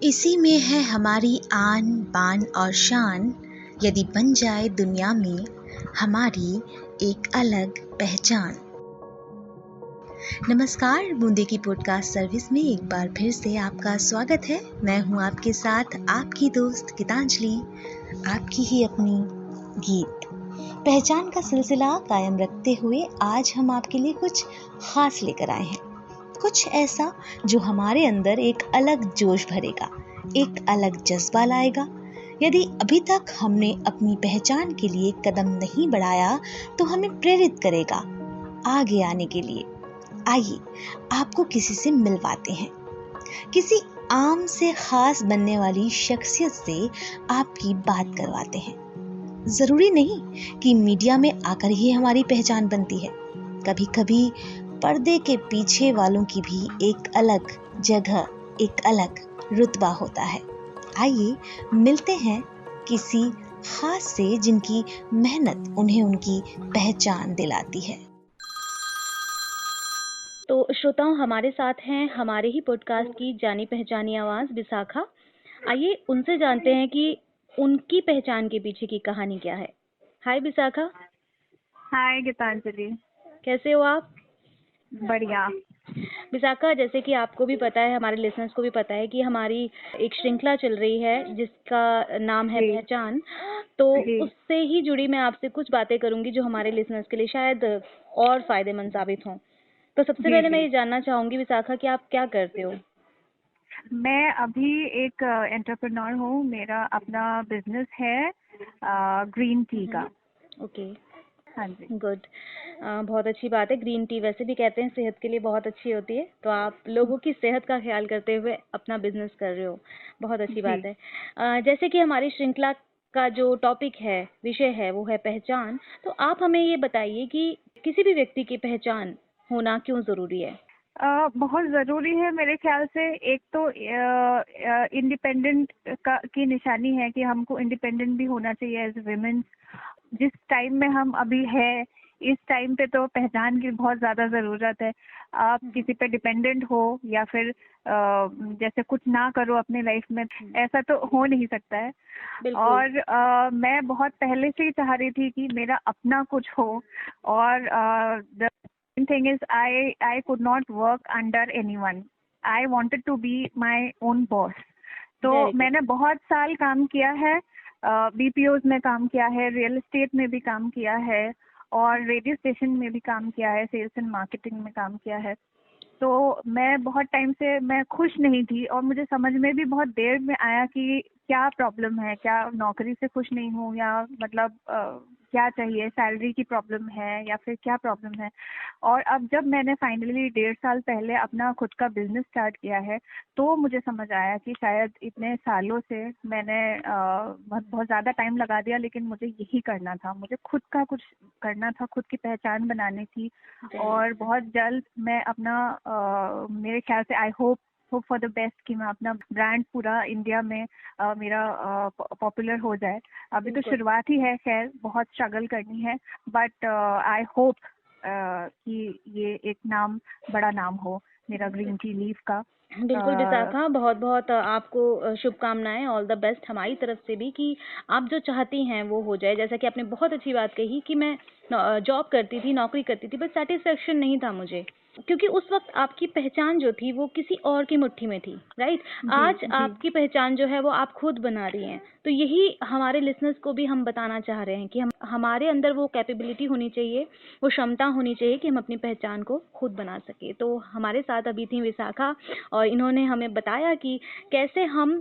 इसी में है हमारी आन बान और शान, यदि बन जाए दुनिया में हमारी एक अलग पहचान। नमस्कार, बूंदे की पॉडकास्ट सर्विस में एक बार फिर से आपका स्वागत है। मैं हूं आपके साथ आपकी दोस्त गीतांजलि, आपकी ही अपनी गीत। पहचान का सिलसिला कायम रखते हुए आज हम आपके लिए कुछ खास लेकर आए हैं। कुछ ऐसा जो हमारे अंदर एक अलग जोश भरेगा, एक अलग जज्बा लाएगा। यदि अभी तक हमने अपनी पहचान के लिए कदम नहीं बढ़ाया तो हमें प्रेरित करेगा आगे आने के लिए। आइए आपको किसी से मिलवाते हैं, किसी आम से खास बनने वाली शख्सियत से आपकी बात करवाते हैं। जरूरी नहीं कि मीडिया में आकर ही हमारी पहचान बनती है। कभी कभी पर्दे के पीछे वालों की भी एक अलग जगह, एक अलग रुतबा होता है। आइए मिलते हैं किसी खास से जिनकी मेहनत उन्हें उनकी पहचान दिलाती है। तो श्रोताओं, हमारे साथ हैं हमारे ही पॉडकास्ट की जानी पहचानी आवाज विशाखा। आइए उनसे जानते हैं कि उनकी पहचान के पीछे की कहानी क्या है। हाय विशाखा। हाय गीतांजलि। कैसे हो आप? बढ़िया। विशाखा, जैसे कि आपको भी पता है, हमारे लिसनर्स को भी पता है कि हमारी एक श्रृंखला चल रही है जिसका नाम है पहचान। तो उससे ही जुड़ी मैं आपसे कुछ बातें करूंगी जो हमारे लिसनर्स के लिए शायद और फायदेमंद साबित हों। तो सबसे पहले मैं ये जानना चाहूंगी विशाखा कि आप क्या करते हो? मैं अभी एक एंटरप्रेन्योर हूँ। मेरा अपना बिजनेस है ग्रीन टी का। ओके, हाँ जी। गुड। बहुत अच्छी बात है। ग्रीन टी वैसे भी कहते हैं सेहत के लिए बहुत अच्छी होती है, तो आप लोगों की सेहत का ख्याल करते हुए अपना बिजनेस कर रहे हो, बहुत अच्छी बात है। जैसे कि हमारी श्रृंखला का जो टॉपिक है, विषय है, वो है पहचान। तो आप हमें ये बताइए कि किसी भी व्यक्ति की पहचान होना क्यों जरूरी है? बहुत ज़रूरी है मेरे ख्याल से। एक तो इंडिपेंडेंट की निशानी है कि हमको इंडिपेंडेंट भी होना चाहिए एज विमेन। जिस टाइम में हम अभी है, इस टाइम पे तो पहचान की बहुत ज़्यादा ज़रूरत है। आप किसी पे डिपेंडेंट हो या फिर जैसे कुछ ना करो अपने लाइफ में, ऐसा तो हो नहीं सकता है। और मैं बहुत पहले से ही चाह रही थी कि मेरा अपना कुछ हो। और thing is I could not work under anyone. I wanted to be my own boss. तो मैंने बहुत साल काम किया है, बीपीओज में काम किया है, रियल एस्टेट में भी काम किया है और रेडियो स्टेशन में भी काम किया है, सेल्स एंड मार्केटिंग में काम किया है। तो मैं बहुत टाइम से मैं खुश नहीं थी और मुझे समझ में भी बहुत देर में आया कि क्या प्रॉब्लम है, क्या नौकरी से खुश नहीं हूँ या मतलब क्या चाहिए, सैलरी की प्रॉब्लम है या फिर क्या प्रॉब्लम है। और अब जब मैंने फाइनली 1.5 साल पहले अपना खुद का बिजनेस स्टार्ट किया है तो मुझे समझ आया कि शायद इतने सालों से मैंने बहुत ज़्यादा टाइम लगा दिया, लेकिन मुझे यही करना था, मुझे खुद का कुछ करना था, खुद की पहचान बनानी थी। और बहुत जल्द मैं अपना मेरे ख्याल से I hope for the best कि मैं अपना ब्रांड पूरा इंडिया में मेरा पॉपुलर हो जाए। अभी तो शुरुआत ही है, खैर बहुत स्ट्रगल करनी है, बट आई होप कि ये एक नाम, बड़ा नाम हो मेरा ग्रीन टी लीफ का। बिल्कुल विशाखा, बहुत बहुत आपको शुभकामनाएं, ऑल द बेस्ट हमारी तरफ से भी कि आप जो चाहती हैं वो हो जाए। जैसा कि आपने बहुत अच्छी बात कही कि मैं जॉब करती थी, नौकरी करती थी, बट सेटिस्फेक्शन नहीं था मुझे, क्योंकि उस वक्त आपकी पहचान जो थी वो किसी और की मुट्ठी में थी, राइट? आज आपकी पहचान जो है वो आप खुद बना रही हैं। तो यही हमारे लिसनर्स को भी हम बताना चाह रहे हैं कि हमारे अंदर वो कैपेबिलिटी होनी चाहिए, वो क्षमता होनी चाहिए कि हम अपनी पहचान को खुद बना सके। तो हमारे साथ अभी थी विशाखा और इन्होंने हमें बताया कि कैसे हम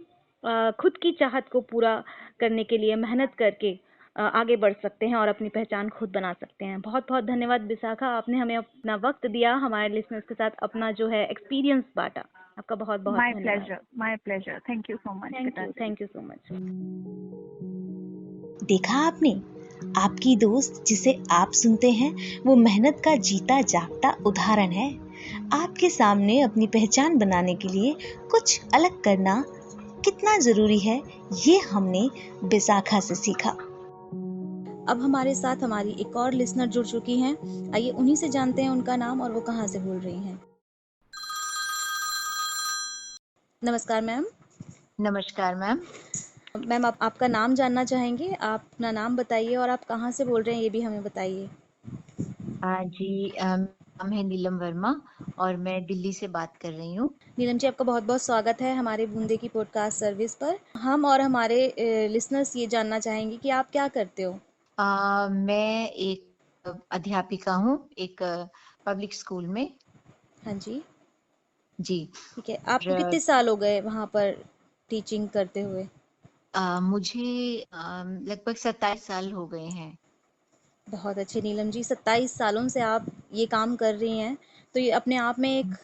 खुद की चाहत को पूरा करने के लिए मेहनत करके आगे बढ़ सकते हैं और अपनी पहचान खुद बना सकते हैं। बहुत बहुत धन्यवाद विशाखा, आपने हमें अपना वक्त दिया, हमारे लिसनर्स के साथ अपना जो है एक्सपीरियंस बांटा। आपका बहुत बहुत धन्यवाद। My pleasure. Thank you so much. Thank you so much. देखा आपने, आपकी दोस्त जिसे आप सुनते हैं वो मेहनत का जीता जागता उदाहरण है। आपके सामने अपनी पहचान बनाने के लिए कुछ अलग करना कितना जरूरी है, ये हमने विशाखा से सीखा। अब हमारे साथ हमारी एक और लिसनर जुड़ चुकी हैं। आइए उन्हीं से जानते हैं उनका नाम और वो कहाँ से बोल रही हैं। नमस्कार मैम। नमस्कार मैम। मैम आपका नाम जानना चाहेंगे? आप अपना नाम बताइए और आप कहाँ से बोल रहे हैं ये भी हमें बताइए। जी, नाम है नीलम वर्मा और मैं दिल्ली से बात कर रही हूँ। नीलम जी, आपका बहुत बहुत स्वागत है हमारे बूंदे की पॉडकास्ट सर्विस पर। हम और हमारे लिसनर्स ये जानना चाहेंगे कि आप क्या करते हो? मैं एक अध्यापिका हूँ, एक पब्लिक स्कूल में। हाँ जी, जी। ठीक है। आपको और कितने साल हो गए वहाँ पर टीचिंग करते हुए? मुझे लगभग 27 साल हो गए हैं। बहुत अच्छे नीलम जी, 27 सालों से आप ये काम कर रही हैं, तो ये अपने आप में एक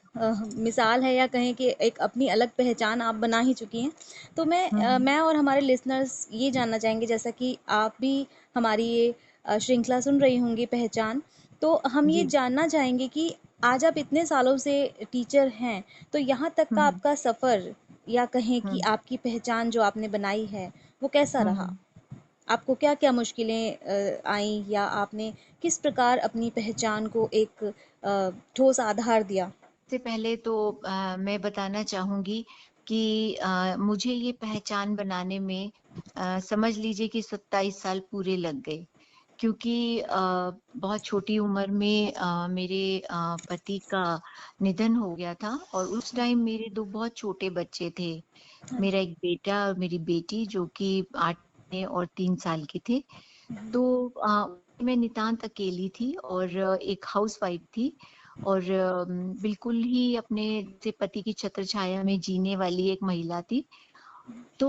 मिसाल है, या कहें कि एक अपनी अलग पहचान आप बना ही चुकी हैं। तो हम्म। मैं और हमारे लिसनर्स ये जानना चाहेंगे, जैसा कि आप भी हमारी ये श्रृंखला सुन रही होंगी पहचान, तो हम ये जी। जानना चाहेंगे कि आज आप इतने सालों से टीचर हैं, तो यहाँ तक का हम्म। आपका सफ़र, या कहें कि हम्म। आपकी पहचान जो आपने बनाई है, वो कैसा रहा? हम्म। आपको क्या-क्या मुश्किलें आईं, या आपने किस प्रकार अपनी पहचान को एक ठोस आधार दिया? सबसे पहले तो मैं बताना चाहूँगी कि मुझे ये पहचान बनाने में समझ लीजिए कि 27 साल पूरे लग गए। क्योंकि बहुत छोटी उम्र में मेरे पति का निधन हो गया था और उस टाइम मेरे 2 बहुत छोटे बच्चे थे। हाँ मेरा जी। एक बेटा और मेरी बेटी जो कि 8 और 3 साल के थे। हुँ, तो मैं नितांत अकेली थी और एक हाउसवाइफ थी और बिल्कुल ही अपने जैसे पति की छत्रछाया में जीने वाली एक महिला थी। तो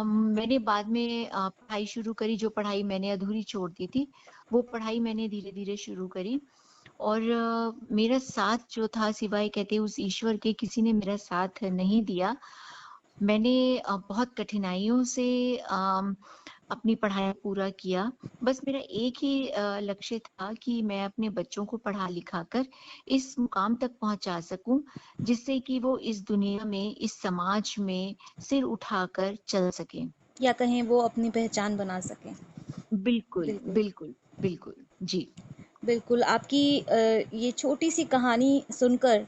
मैंने बाद में पढ़ाई शुरू करी, जो पढ़ाई मैंने अधूरी छोड़ दी थी, वो पढ़ाई मैंने धीरे-धीरे शुरू करी और मेरा साथ जो था सिवाय कहते उस ईश्वर के किसी ने मेरा साथ नहीं दिया। मैंने बहुत कठिनाइयों से अपनी पढ़ाई पूरा किया। बस मेरा एक ही लक्ष्य था कि मैं अपने बच्चों को पढ़ा-लिखा कर इस मुकाम तक पहुँचा सकूँ, जिससे कि वो इस दुनिया में, इस समाज में सिर उठाकर चल सकें। या कहें वो अपनी पहचान बना सकें। बिल्कुल, बिल्कुल, बिल्कुल, बिल्कुल। जी। बिल्कुल आपकी ये छोटी-सी कहानी सुनकर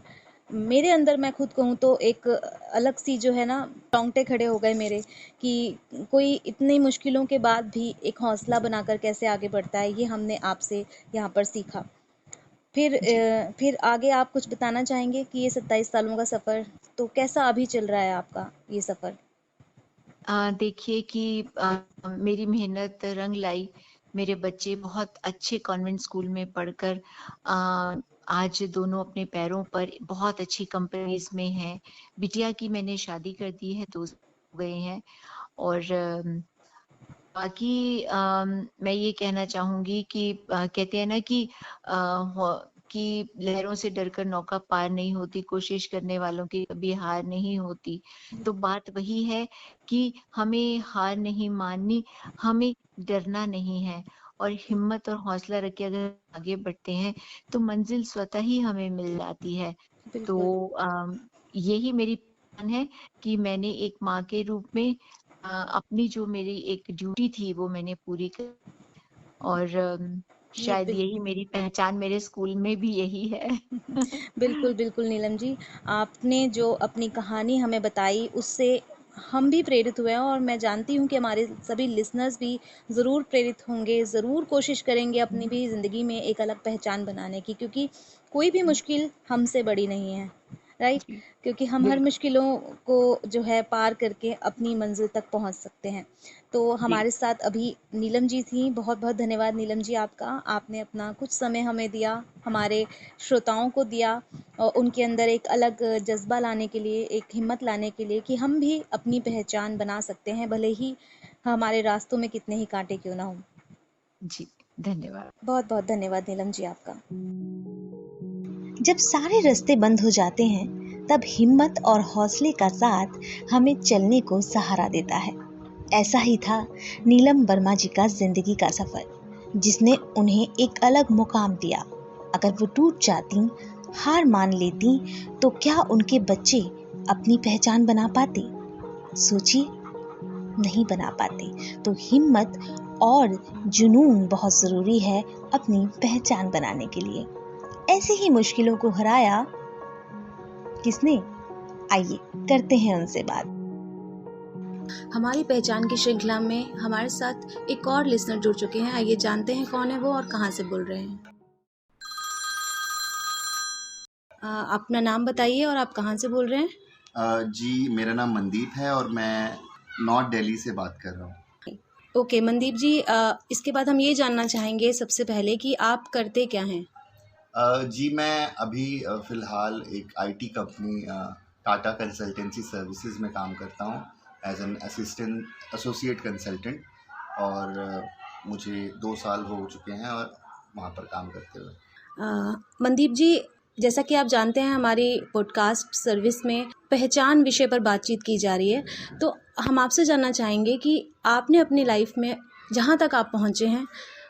मेरे अंदर, मैं खुद कहूँ तो, एक अलग-सी जो है ना, रोंगटे खड़े हो गए मेरे, कि कोई इतनी मुश्किलों के बाद भी एक हौसला बनाकर कैसे आगे बढ़ता है, ये हमने आपसे यहाँ पर सीखा। जी। फिर आगे आप कुछ बताना चाहेंगे कि ये 27 सालों का सफ़र तो कैसा अभी चल रहा है आपका ये सफ़र? देखिए कि मेरी मेहनत रंग लाई। मेरे बच्चे बहुत अच्छे कॉन्वेंट स्कूल में पढ़कर आज दोनों अपने पैरों पर बहुत अच्छी कंपनीज़ में हैं। बिटिया की मैंने शादी कर दी है, 2 हो गए हैं और बाकी मैं ये कहना चाहूँगी कि कहते हैं ना कि अ, ह कि लहरों से डरकर नौका पार नहीं होती, कोशिश करने वालों की कभी हार नहीं होती। तो बात वही है कि हमें हार नहीं माननी, हमें डरना नहीं है और हिम्मत और हौसला रख के अगर आगे बढ़ते हैं, तो मंज़िल स्वतः ही हमें मिल जाती है। बिल्कुल। तो यही मेरी पहचान है कि मैंने एक माँ के रूप में अपनी जो मेरी एक ड्यूटी थी वो मैंने पूरी कर और जी, शायद यही मेरी पहचान मेरे स्कूल में भी यही है। बिल्कुल, बिल्कुल नीलम जी, आपने जो अपनी कहानी हमें बताई उससे हम भी प्रेरित हुए हैं, और मैं जानती हूँ कि हमारे सभी लिसनर्स भी ज़रूर प्रेरित होंगे, ज़रूर कोशिश करेंगे अपनी भी ज़िंदगी में एक अलग पहचान बनाने की, क्योंकि कोई भी मुश्किल हमसे बड़ी नहीं है, राइट? जी, क्योंकि हम हर बिल्कुल। मुश्किलों को जो है पार करके अपनी मंजिल तक पहुँच सकते हैं। तो जी, हमारे साथ अभी नीलम जी थीं, बहुत-बहुत धन्यवाद नीलम जी आपका। आपने अपना कुछ समय हमें दिया, हमारे श्रोताओं को दिया, और उनके अंदर एक अलग जज़्बा लाने के लिए, एक हिम्मत लाने के लिए कि हम भी अपनी पहचान बना सकते हैं, भले ही हमारे रास्तों में कितने ही कांटे क्यों ना हों। जी, धन्यवाद। बहुत-बहुत धन्यवाद नीलम जी आपका। जब सारे रास्ते बंद हो जाते हैं, तब हिम्मत और हौसले का साथ हमें चलने को सहारा देता है। ऐसा ही था नीलम वर्मा जी का जिंदगी का सफर, जिसने उन्हें एक अलग मुकाम दिया। अगर वो टूट जाती, हार मान लेती, तो क्या उनके बच्चे अपनी पहचान बना पाते? सोचिए, नहीं बना पाते। तो हिम्मत और जुनून बहुत जरूरी है अपनी पहचान बनाने के लिए। ऐसी ही मुश्किलों को हराया किसने? आइए करते हैं उनसे बात। हमारी पहचान की श्रृंखला में हमारे साथ एक और लिसनर जुड़ चुके हैं। आइए जानते हैं कौन है वो और कहाँ से बोल रहे हैं। अपना नाम बताइए और आप कहाँ से बोल रहे हैं? जी, मेरा नाम मनदीप है और मैं नॉर्थ दिल्ली से बात कर रहा हूँ। ओके मनदीप जी, इसके बाद हम ये जानना चाहेंगे सबसे पहले कि आप करते क्या हैं? जी, मैं अभी फ़िलहाल एक IT company Tata Consultancy Services में काम करता हूँ as an assistant associate consultant, और मुझे 2 साल हो चुके हैं और वहाँ पर काम करते हुए। मनदीप जी, जैसा कि आप जानते हैं हमारी पॉडकास्ट सर्विस में पहचान विषय पर बातचीत की जा रही है, तो हम आपसे जानना चाहेंगे कि आपने अपनी लाइफ में जहाँ तक आप पहुँचे हैं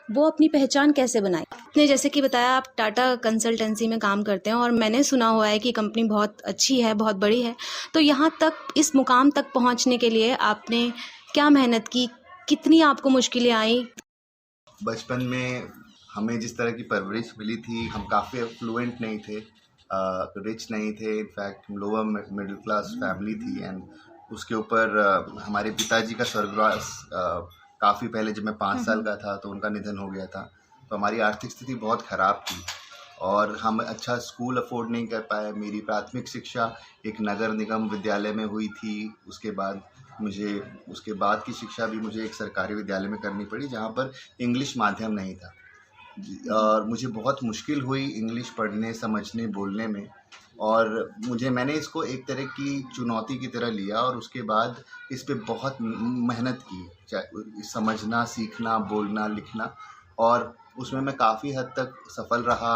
वो अपनी पहचान कैसे बनाई? आपने जैसे कि बताया आप टाटा कंसल्टेंसी में काम करते हैं और मैंने सुना हुआ है कि कंपनी बहुत अच्छी है, बहुत बड़ी है। तो यहाँ तक इस मुकाम तक पहुँचने के लिए आपने क्या मेहनत की, कितनी आपको मुश्किलें आई? बचपन में हमें जिस तरह की परवरिश मिली थी, हम काफ़ी फ्लुएंट नहीं थे, रिच नहीं थे, in fact lower middle class family थी। एंड उसके ऊपर हमारे पिताजी का स्वर्गवास काफ़ी पहले, जब मैं 5 साल का था तो उनका निधन हो गया था। तो हमारी आर्थिक स्थिति बहुत ख़राब थी और हम अच्छा स्कूल अफोर्ड नहीं कर पाए। मेरी प्राथमिक शिक्षा एक नगर निगम विद्यालय में हुई थी। उसके बाद की शिक्षा भी मुझे एक सरकारी विद्यालय में करनी पड़ी, जहाँ पर इंग्लिश माध्यम नहीं था। और मुझे बहुत मुश्किल हुई इंग्लिश पढ़ने, समझने, बोलने में, और मैंने इसको एक तरह की चुनौती की तरह लिया और उसके बाद इस पे बहुत मेहनत की, चाहे समझना, सीखना, बोलना, लिखना, और उसमें मैं काफ़ी हद तक सफल रहा।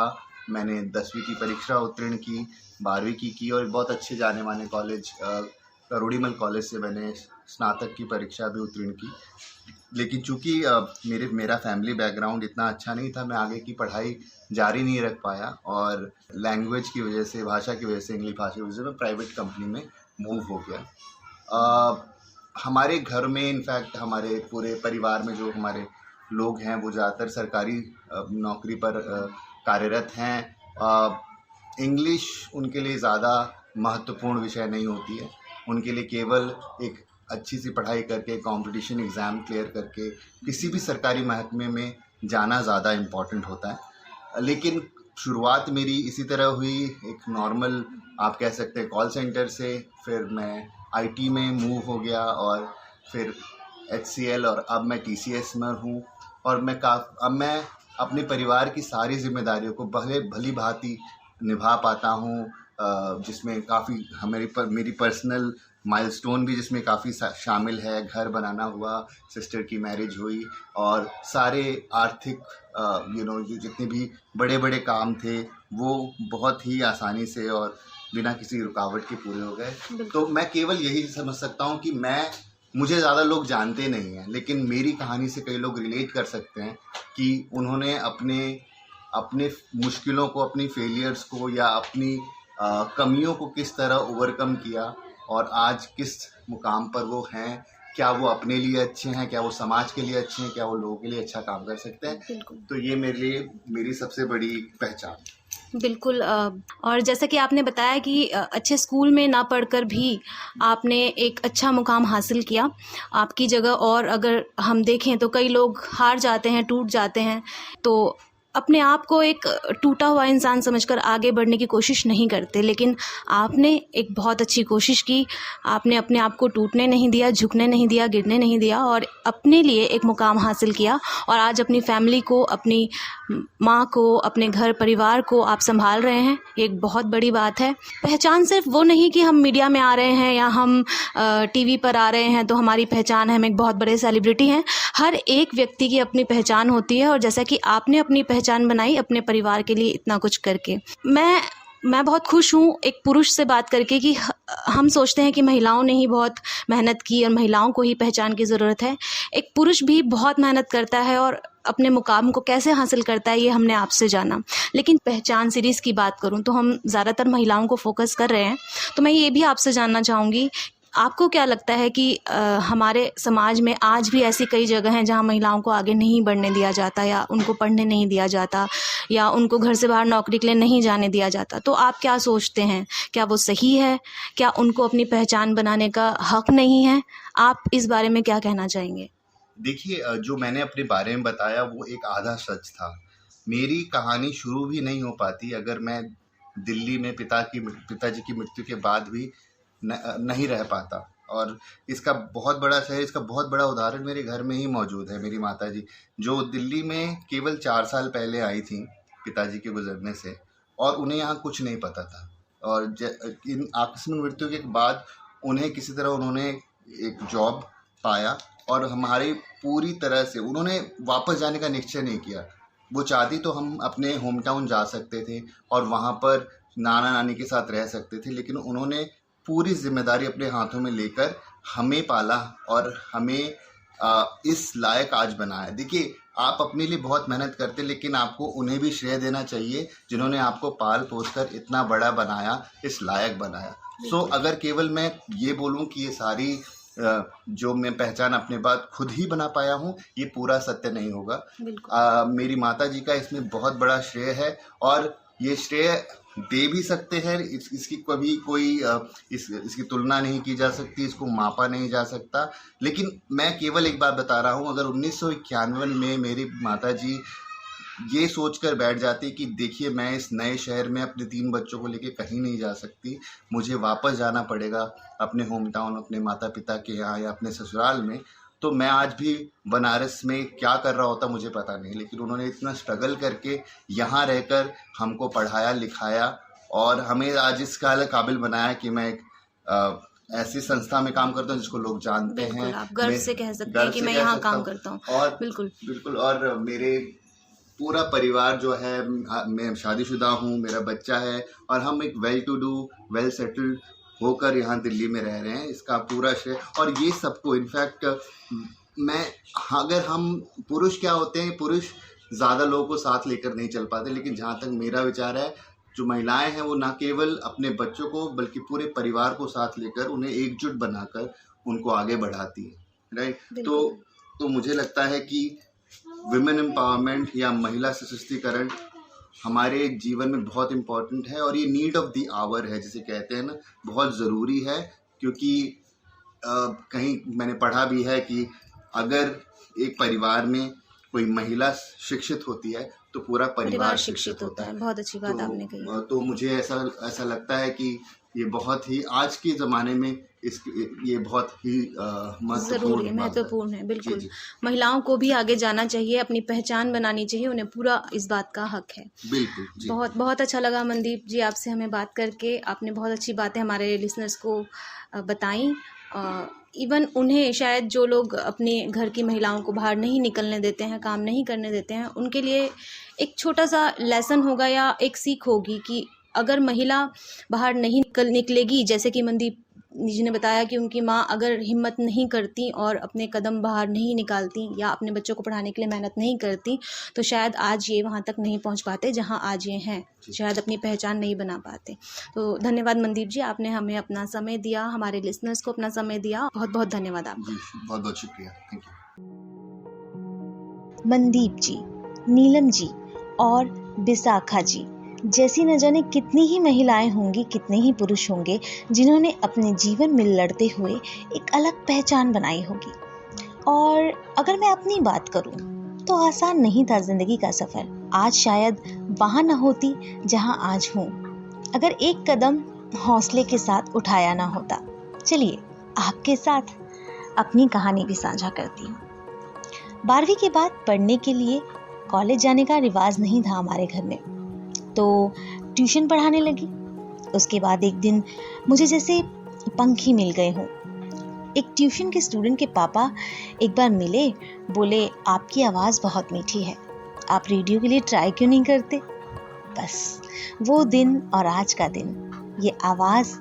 मैंने 10वीं की परीक्षा उत्तीर्ण की, 12वीं की और बहुत अच्छे जाने माने कॉलेज करोड़ीमल कॉलेज से मैंने स्नातक की परीक्षा भी उत्तीर्ण की। लेकिन चूँकि मेरा फैमिली बैकग्राउंड इतना अच्छा नहीं था, मैं आगे की पढ़ाई जारी नहीं रख पाया और लैंग्वेज की वजह से, भाषा की वजह से, इंग्लिश भाषा की वजह से मैं प्राइवेट कंपनी में मूव हो गया। हमारे घर में, इनफैक्ट हमारे पूरे परिवार में जो हमारे लोग हैं वो ज़्यादातर सरकारी नौकरी पर कार्यरत हैं। इंग्लिश उनके लिए ज़्यादा महत्वपूर्ण विषय नहीं होती है। उनके लिए केवल एक अच्छी सी पढ़ाई करके, कंपटीशन एग्ज़ाम क्लियर करके किसी भी सरकारी महकमे में जाना ज़्यादा इम्पॉर्टेंट होता है। लेकिन शुरुआत मेरी इसी तरह हुई, एक नॉर्मल आप कह सकते हैं कॉल सेंटर से, फिर मैं आईटी में मूव हो गया और फिर HCL, और अब मैं TCS में हूँ। और अब मैं अपने परिवार की सारी जिम्मेदारियों को भली भांति निभा पाता हूँ, जिसमें काफ़ी मेरी पर्सनल माइलस्टोन भी जिसमें काफ़ी शामिल है। घर बनाना हुआ, सिस्टर की मैरिज हुई, और सारे आर्थिक जितने भी बड़े बड़े काम थे वो बहुत ही आसानी से और बिना किसी रुकावट के पूरे हो गए। तो मैं केवल यही समझ सकता हूँ कि मुझे ज़्यादा लोग जानते नहीं हैं, लेकिन मेरी कहानी से कई लोग रिलेट कर सकते हैं कि उन्होंने अपने मुश्किलों को, अपनी फेलियर्स को या अपनी कमियों को किस तरह ओवरकम किया और आज किस मुकाम पर वो हैं। क्या वो अपने लिए अच्छे हैं, क्या वो समाज के लिए अच्छे हैं, क्या वो लोगों के लिए अच्छा काम कर सकते हैं। तो ये मेरे लिए मेरी सबसे बड़ी पहचान। बिल्कुल। और जैसा कि आपने बताया कि अच्छे स्कूल में ना पढ़कर भी आपने एक अच्छा मुकाम हासिल किया, आपकी जगह और अगर हम देखें तो कई लोग हार जाते हैं, टूट जाते हैं, तो अपने आप को एक टूटा हुआ इंसान समझकर आगे बढ़ने की कोशिश नहीं करते। लेकिन आपने एक बहुत अच्छी कोशिश की, आपने अपने आप को टूटने नहीं दिया, झुकने नहीं दिया, गिरने नहीं दिया और अपने लिए एक मुकाम हासिल किया। और आज अपनी फैमिली को, अपनी माँ को, अपने घर परिवार को आप संभाल रहे हैं, एक बहुत बड़ी बात है। पहचान सिर्फ वो नहीं कि हम मीडिया में आ रहे हैं या हम टीवी पर आ रहे हैं तो हमारी पहचान है, हम एक बहुत बड़े सेलिब्रिटी हैं। हर एक व्यक्ति की अपनी पहचान होती है और जैसा कि आपने अपनी पहचान बनाई अपने परिवार के लिए इतना कुछ करके, मैं बहुत खुश हूँ एक पुरुष से बात करके कि हम सोचते हैं कि महिलाओं ने ही बहुत मेहनत की और महिलाओं को ही पहचान की ज़रूरत है। एक पुरुष भी बहुत मेहनत करता है और अपने मुकाम को कैसे हासिल करता है ये हमने आपसे जाना। लेकिन पहचान सीरीज़ की बात करूँ तो हम ज़्यादातर महिलाओं को फोकस कर रहे हैं, तो मैं ये भी आपसे जानना चाहूँगी आपको क्या लगता है कि हमारे समाज में आज भी ऐसी कई जगह हैं जहां महिलाओं को आगे नहीं बढ़ने दिया जाता, या उनको पढ़ने नहीं दिया जाता, या उनको घर से बाहर नौकरी के लिए नहीं जाने दिया जाता, तो आप क्या सोचते हैं, क्या वो सही है? क्या उनको अपनी पहचान बनाने का हक नहीं है? आप इस बारे में क्या कहना चाहेंगे? देखिए, जो मैंने अपने बारे में बताया वो एक आधा सच था। मेरी कहानी शुरू भी नहीं हो पाती अगर मैं दिल्ली में पिताजी की मृत्यु के बाद भी नहीं रह पाता। और इसका बहुत बड़ा इसका बहुत बड़ा उदाहरण मेरे घर में ही मौजूद है। मेरी माताजी जो दिल्ली में केवल 4 साल पहले आई थी पिताजी के गुजरने से, और उन्हें यहाँ कुछ नहीं पता था, और इन आकस्मिक मृत्यु के बाद उन्हें किसी तरह उन्होंने एक जॉब पाया, और हमारी पूरी तरह से उन्होंने वापस जाने का निश्चय नहीं किया। वो चाहती तो हम अपने होम टाउन जा सकते थे और वहाँ पर नाना नानी के साथ रह सकते थे, लेकिन उन्होंने पूरी जिम्मेदारी अपने हाथों में लेकर हमें पाला और हमें इस लायक आज बनाया। देखिए, आप अपने लिए बहुत मेहनत करते, लेकिन आपको उन्हें भी श्रेय देना चाहिए जिन्होंने आपको पाल पोस कर इतना बड़ा बनाया, इस लायक बनाया। अगर केवल मैं ये बोलूँ कि ये सारी जो मैं पहचान अपने बाद खुद ही बना पाया हूँ, ये पूरा सत्य नहीं होगा। मेरी माताजी का इसमें बहुत बड़ा श्रेय है, और ये श्रेय दे भी सकते हैं। इसकी कभी कोई इसकी तुलना नहीं की जा सकती, इसको मापा नहीं जा सकता। लेकिन मैं केवल एक बात बता रहा हूँ, अगर 1991 में मेरी माताजी ये सोचकर बैठ जाती कि देखिए, मैं इस नए शहर में अपने 3 बच्चों को लेके कहीं नहीं जा सकती, मुझे वापस जाना पड़ेगा अपने होम टाउन, अपने माता पिता के यहाँ या अपने ससुराल में, तो मैं आज भी बनारस में क्या कर रहा होता मुझे पता नहीं। लेकिन उन्होंने इतना स्ट्रगल करके यहाँ रहकर हमको पढ़ाया लिखाया, और हमें आज इस काबिल बनाया कि मैं एक ऐसी संस्था में काम करता हूँ जिसको लोग जानते हैं। आप गर्व से कह सकते हैं कि मैं यहाँ काम करता हूँ। और बिल्कुल, और मेरे पूरा परिवार जो है, मैं शादीशुदा हूँ, मेरा बच्चा है, और हम एक well to do, well settled होकर यहाँ दिल्ली में रह रहे हैं। इसका पूरा श्रेय, और ये सबको इनफैक्ट अगर हम पुरुष क्या होते हैं, पुरुष ज़्यादा लोगों को साथ लेकर नहीं चल पाते, लेकिन जहाँ तक मेरा विचार है, जो महिलाएं हैं वो ना केवल अपने बच्चों को बल्कि पूरे परिवार को साथ लेकर उन्हें एकजुट बनाकर उनको आगे बढ़ाती है, राइट। तो मुझे लगता है कि विमेन एम्पावरमेंट या महिला सशक्तिकरण हमारे जीवन में बहुत इम्पोर्टेंट है, और ये नीड ऑफ द आवर है, जिसे कहते हैं ना, बहुत ज़रूरी है। क्योंकि कहीं मैंने पढ़ा भी है कि अगर एक परिवार में कोई महिला शिक्षित होती है तो पूरा परिवार शिक्षित होता है। बहुत अच्छी बात आपने कही। तो मुझे ऐसा लगता है कि ये बहुत ही आज के ज़माने में ये बहुत ही महत्वपूर्ण है। बिल्कुल, जी। महिलाओं को भी आगे जाना चाहिए, अपनी पहचान बनानी चाहिए, उन्हें पूरा इस बात का हक है। बिल्कुल जी। बहुत बहुत अच्छा लगा मनदीप जी आपसे हमें बात करके। आपने बहुत अच्छी बातें हमारे लिसनर्स को बताई। इवन उन्हें शायद जो लोग अपने घर की महिलाओं को बाहर नहीं निकलने देते हैं, काम नहीं करने देते हैं, उनके लिए एक छोटा सा लेसन होगा या एक सीख होगी कि अगर महिला बाहर नहीं निकलेगी, जैसे कि मनदीप जी ने बताया कि उनकी माँ अगर हिम्मत नहीं करती और अपने कदम बाहर नहीं निकालती या अपने बच्चों को पढ़ाने के लिए मेहनत नहीं करती, तो शायद आज ये वहाँ तक नहीं पहुँच पाते जहाँ आज ये हैं, शायद अपनी पहचान नहीं बना पाते। तो धन्यवाद मनदीप जी, आपने हमें अपना समय दिया, हमारे लिसनर्स को अपना समय दिया। बहुत बहुत धन्यवाद आपका। बहुत बहुत शुक्रिया, थैंक यू। मनदीप जी, नीलम जी और विशाखा जी जैसी न जाने कितनी ही महिलाएं होंगी, कितने ही पुरुष होंगे जिन्होंने अपने जीवन में लड़ते हुए एक अलग पहचान बनाई होगी। और अगर मैं अपनी बात करूं तो आसान नहीं था जिंदगी का सफर। आज शायद वहां न होती जहां आज हूं, अगर एक कदम हौसले के साथ उठाया ना होता। चलिए आपके साथ अपनी कहानी भी साझा करती हूँ। 12वीं के बाद पढ़ने के लिए कॉलेज जाने का रिवाज नहीं था हमारे घर में, तो ट्यूशन पढ़ाने लगी। उसके बाद एक दिन मुझे जैसे पंख ही मिल गए हों। एक ट्यूशन के स्टूडेंट के पापा एक बार मिले, बोले आपकी आवाज़ बहुत मीठी है, आप रेडियो के लिए ट्राई क्यों नहीं करते। बस वो दिन और आज का दिन, ये आवाज़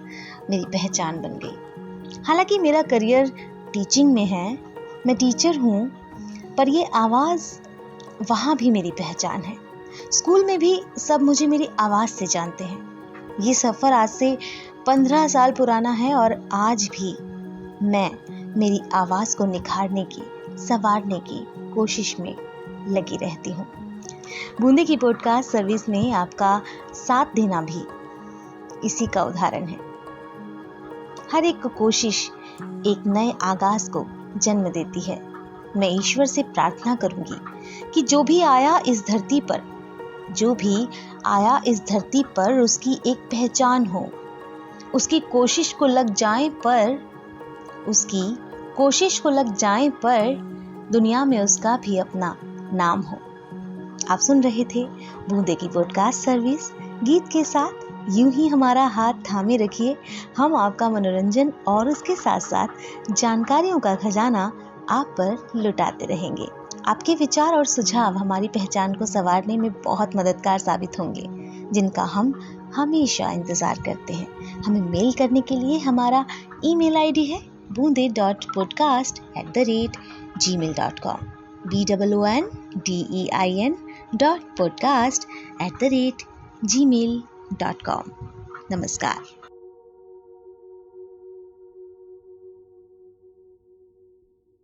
मेरी पहचान बन गई। हालांकि मेरा करियर टीचिंग में है, मैं टीचर हूँ, पर ये आवाज़ वहाँ भी मेरी पहचान है। स्कूल में भी सब मुझे मेरी आवाज़ से जानते हैं। ये सफ़र आज से 15 साल पुराना है और आज भी मैं मेरी आवाज़ को निखारने की, संवारने की कोशिश में लगी रहती हूँ। बूंदे की पॉडकास्ट सर्विस में आपका साथ देना भी इसी का उदाहरण है। हर एक कोशिश एक नए आगाज को जन्म देती है। मैं ईश्वर से प्रार्थना करूंगी कि जो भी आया इस धरती पर उसकी एक पहचान हो, उसकी कोशिश को लग जाए पर दुनिया में उसका भी अपना नाम हो। आप सुन रहे थे बूंदे की पॉडकास्ट सर्विस। गीत के साथ यूं ही हमारा हाथ थामे रखिए। हम आपका मनोरंजन और उसके साथ साथ जानकारियों का खजाना आप पर लुटाते रहेंगे। आपके विचार और सुझाव हमारी पहचान को संवारने में बहुत मददगार साबित होंगे, जिनका हम हमेशा इंतजार करते हैं। हमें मेल करने के लिए हमारा ईमेल आईडी है boonde.podcast@gmail.com BOONDEIN.podcast@gmail.com। नमस्कार।